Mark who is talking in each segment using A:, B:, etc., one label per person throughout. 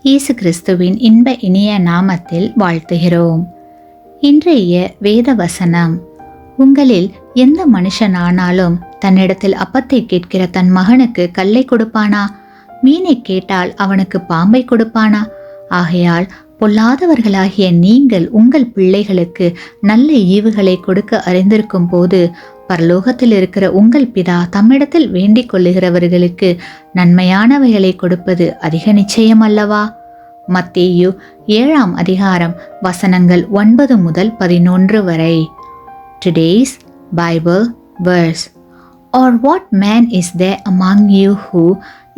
A: இயேசு கிறிஸ்துவின் இன்ப இனிய நாமத்தில் வாழ்த்துகிறோம். இன்றைய வேத வசனம்: உங்களில் எந்த மனுஷனானாலும் தன்னிடத்தில் அப்பத்தை கேட்கிற தன் மகனுக்கு கல்லை கொடுப்பானா? மீனை கேட்டால் அவனுக்கு பாம்பை கொடுப்பானா? ஆகையால் பொல்லாதவர்களாகிய நீங்கள் உங்கள் பிள்ளைகளுக்கு நல்ல ஈவுகளை கொடுக்க அறிந்திருக்கும் போது பரலோகத்தில் இருக்கிற உங்கள் பிதா தம்மிடத்தில் வேண்டிக் கொள்ளுகிறவர்களுக்கு நன்மையானவைகளை கொடுப்பது அதிக நிச்சயம் அல்லவா? மத்தேயு 7ஆம் அதிகாரம் வசனங்கள் 9 முதல் 11 வரை. Today's Bible verse: Or what man is there among you who,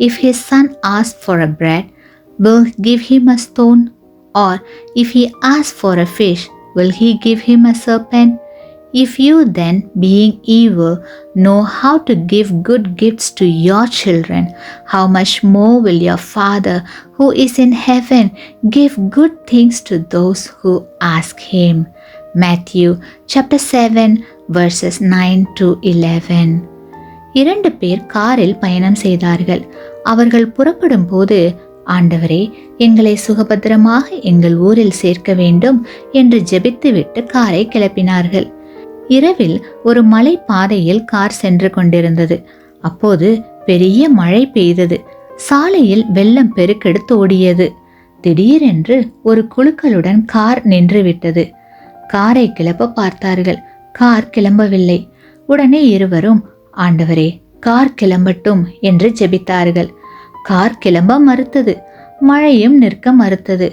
A: if his son asks for a bread, will give him a stone? Or if he asks for a fish, will he give him a serpent? If you then, being evil, know how to give good gifts to your children, how much more will your Father who is in heaven give good things to those who ask him? Matthew chapter 7 verses 9 to 11. 2 பேர் காரில் பயணம் செய்தார்கள். அவர்கள் புறப்படும் போது, ஆண்டவரே, எங்களை சுகபத்திரமாக எங்கள் ஊரில் சேர்க்க வேண்டும் என்று ஜெபித்துவிட்டு காரை கிளப்பினார்கள். இரவில் ஒரு மலை பாதையில் கார் சென்று கொண்டிருந்தது. அப்போது பெரிய மழை பெய்தது. சாலையில் வெள்ளம் பெருக்கெடுத்து ஓடியது. திடீரென்று ஒரு குலுக்கலுடன் கார் நின்றுவிட்டது. காரை கிளப்ப பார்த்தார்கள். கார் கிளம்பவில்லை. உடனே இருவரும், ஆண்டவரே, கார் கிளம்பட்டும் என்று ஜெபித்தார்கள். கார் கிளம்ப மறுத்தது. மழையும் நிற்க மறுத்தது.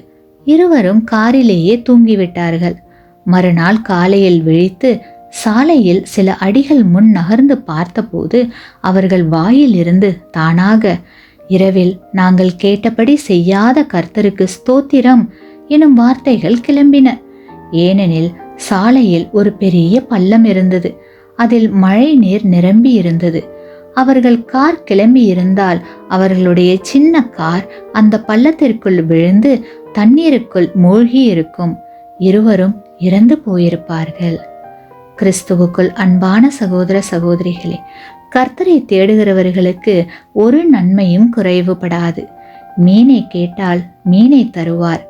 A: இருவரும் காரிலேயே தூங்கிவிட்டார்கள். மறுநாள் காலையில் விழித்து சாலையில் சில அடிகள் முன் நகர்ந்து பார்த்தபோது அவர்கள் வாயில் இருந்து தானாக, இரவில் நாங்கள் கேட்டபடி செய்யாத கர்த்தருக்கு ஸ்தோத்திரம் எனும் வார்த்தைகள் கிளம்பின. ஏனெனில் சாலையில் ஒரு பெரிய பள்ளம் இருந்தது. அதில் மழை நீர் நிரம்பி இருந்தது. அவர்கள் கார் கிளம்பி இருந்தால் அவர்களுடைய சின்ன கார் அந்த பள்ளத்திற்குள் விழுந்து தண்ணீருக்குள் மூழ்கி இருக்கும். இருவரும் இறந்து போயிருப்பார்கள். கிறிஸ்துவுக்குள் அன்பான சகோதர சகோதரிகளே, கர்த்தரை தேடுகிறவர்களுக்கு ஒரு நன்மையும் குறைவுபடாது. மீனை கேட்டால் மீனை தருவார்.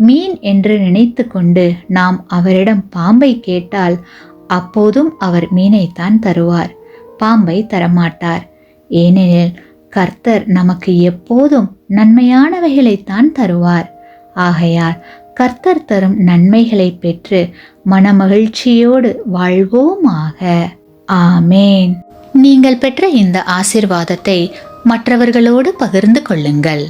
A: மீன் என்று நினைத்து கொண்டு நாம் அவரிடம் பாம்பை கேட்டால் அப்போதும் அவர் மீனைத்தான் தருவார், பாம்பை தரமாட்டார். ஏனெனில் கர்த்தர் நமக்கு எப்போதும் நன்மையானவைகளைத்தான் தருவார். ஆகையால் கர்த்தர் தரும் நன்மைகளை பெற்று மனமகிழ்ச்சியோடு வாழ்வோமாக. ஆமேன். நீங்கள் பெற்ற இந்த ஆசீர்வாதத்தை மற்றவர்களோடு பகிர்ந்து கொள்ளுங்கள்.